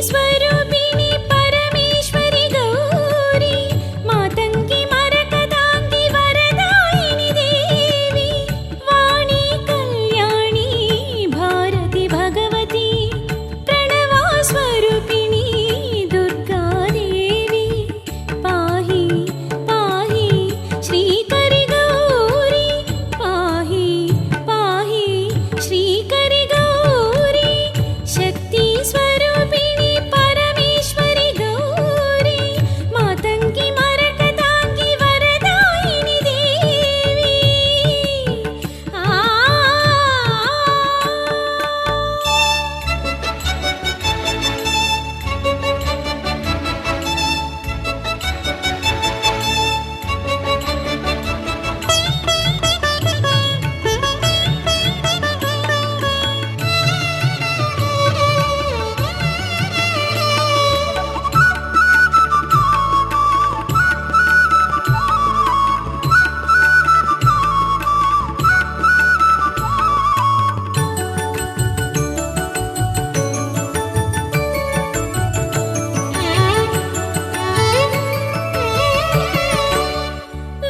स्वरूपिणि परमेश्वरि गौरी मातङ्गी मरकदाङ्गी वरदायिनि देवी वाणी कल्याणी भारति भगवती प्रणवा स्वरूपिणि दुर्गा देवी पाहि पाहि श्रीकरि गौरी पाहि पाहि श्रीकरि गौरी शक्ति स्वरूपिणि परमेश्वरि गौरी मातङ्गी मरकदाङ्गी वरदायिनि देवी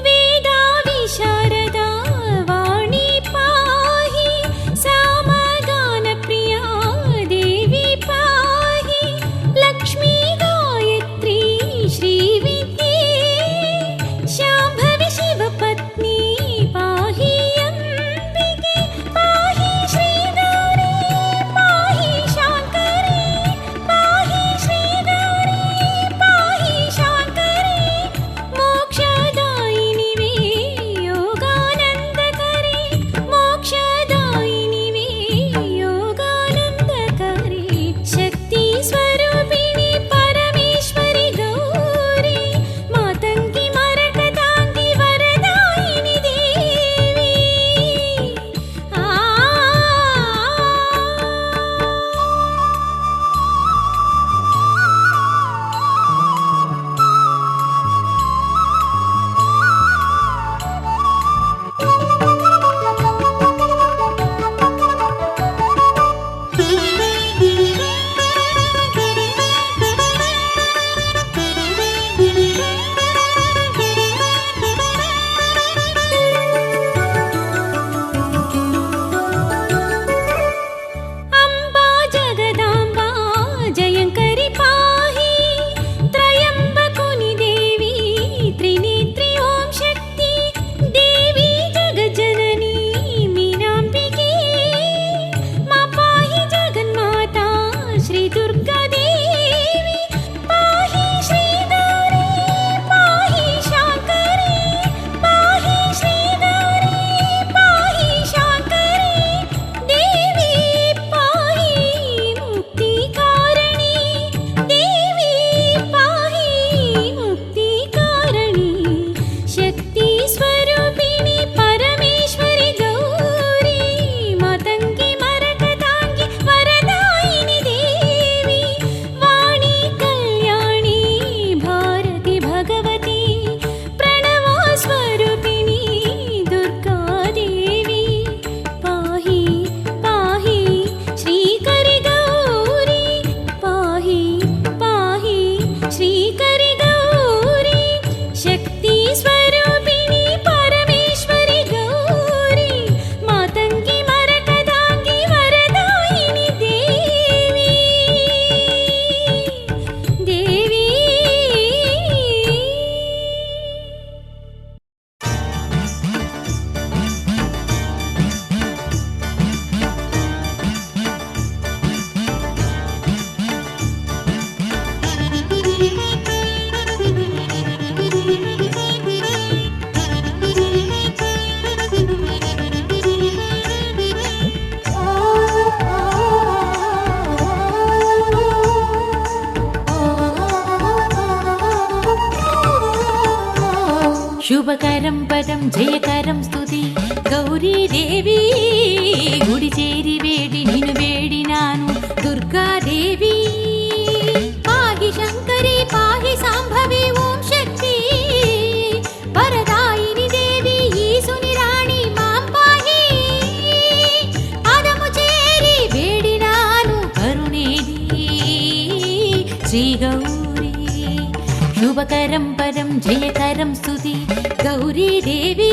वेदा विशारदा वाणी पाहि सामगानप्रिया देवी पाहि लक्ष्मी गायत्री श्रीविद्ये शाम्भवी शिवपत्नी पाहि अम्बिके पाहि श्रीगौरी पाहि शाङ्करी पाहि श्रीगौरी पाहि शाङ्करी मोक्षदायिनि वे योगानन्दकरी मोक्षदायिनि वे योगानन्दकरी शक्ति स्वरूपिणि परमेश्वरि गौरी मातङ्गी मरकदाङ्गी वरदायिनि देवी अम्बा जगदाम्बा जयङ्करि पाहि त्रयम्बकुनि देवी त्रिनेत्री ॐ शक्ति देवी जगज्जननी मीनाम्बिके मा पाहि जगन्माता श्री दुर्गा देवी पाहि श्रीगौरी पाहि शाङ्करी पाहि श्रीगौरी पाहि शाङ्करी देवी पाहि मुक्तिकारिणी देवी पाहि मुक्तिकारिणी शक्ति स्वरूपिणि परमेश्वरि गौरी मातङ्गी मरकदाङ्गी वरदायिनि देवी वाणी कल्याणी भारति भगवती प्रणवा स्वरूपिणि दुर्गा देवी पाहि पाहि श्रीकरि गौरी पाहि पाहि श्रीकरि गौरी शक्ति स्वरूपिणि परमेश्वरि गौरी मातङ्गी मरकदाङ्गी वरदायिनि देवी देवी शुभकरं पदं जयकरं स्तुति गौरी देवी गुडि चेरि वेडि निनु वेडिनानु दुर्गा देवी पाहि शङ्करी पाहि साम्भवी ॐ शक्ति वरदायिनि देवी ईशुनि राणि मां पाहि पदमु चेरि वेडिनानु करुणेदि శ్రీగౌరీ శుభకరం పదం జయకరం స్తుతి గౌరీదేవి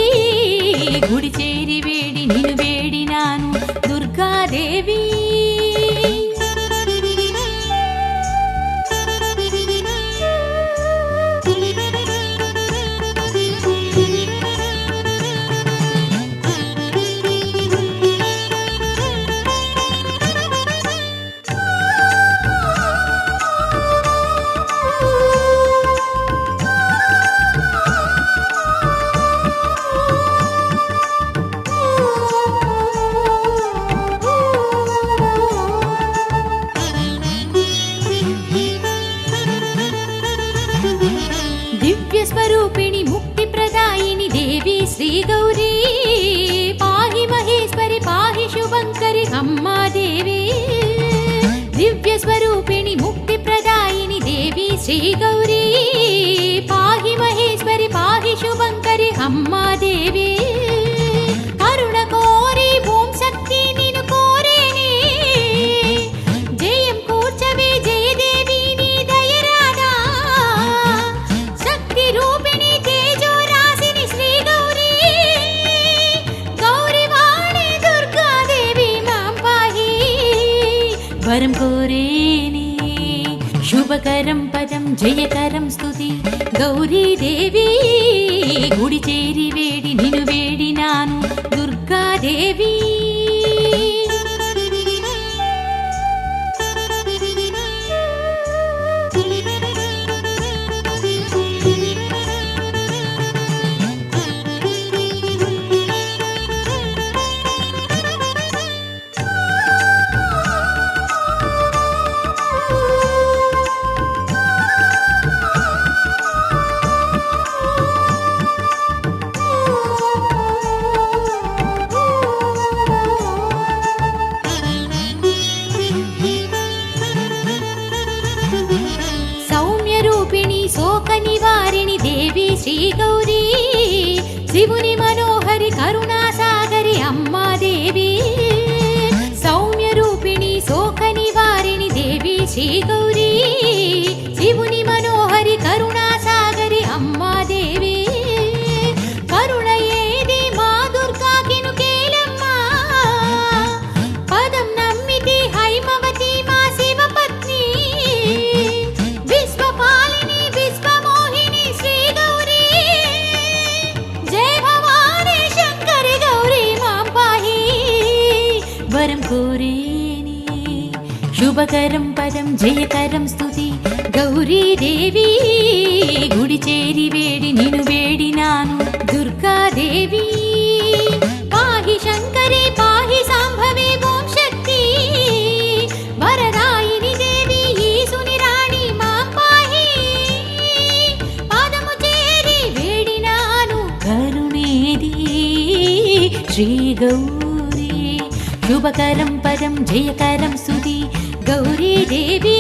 గుడి చేరి వేడి నిన్ను వేడినాను దుర్గాదేవి దివ్యస్వరూపిణి ముక్తిప్రదాయిని దేవి శ్రీగౌరీ పాహి మహేశ్వరి పాహి శుభంకరి అమ్మా దేవి దివ్యస్వరూపిణి ముక్తిప్రదాయిని దేవి శ్రీగౌరీ పాహి మహేశ్వరి పాహి శుభంకరి అమ్మా దేవి కరుణ కోరి ఓం శక్తి నిన్ను కోరేనే జయం కూర్చవే జయదేవి నీ దయరాదా శక్తి రూపిణి తేజో రాశిని శ్రీగౌరీ గౌరీవాణి దుర్గాదేవి మాం పాహి వరం కోరేనే శుభకరం పదం జయకరం స్తుతి గౌరీదేవి గుడి చేరి వేడి నిన్ను వేడినాను దుర్గాదేవి సౌమ్యరూపిణి శోక నివారిణి దేవి శ్రీగౌరీ శివుని మనోహరి కరుణాసాగరి అమ్మా దేవి సౌమ్యరూపిణి శోక నివారిణి దేవి శ్రీగౌరీ శివుని మనోహరి కరుణాసాగరి అమ్మా దేవి కరుణ ఏది మా దుర్గాకిను కేలమ్మా పదం నమ్మితి హైమవతి మా శివపత్ని విశ్వపాలిని విశ్వమోహిని శ్రీగౌరీ జయ భవాని శంకరి గౌరీ మాం పాహి వరం కోరేని శుభకరం పదం జయకరం స్తుతి గౌరీదేవి గుడి చేరి వేడి నిన్ను వేడినాను దుర్గాదేవి పాహి శంకరి పాహి సాంభవి ఓం శక్తి వరదాయిని దేవి ఈశుని రాణి మాం పాహి పాదము చేరి వేడినాను కరుణేది శ్రీగౌరీ శుభకరం పదం జయకరం స్తుతి గౌరీదేవి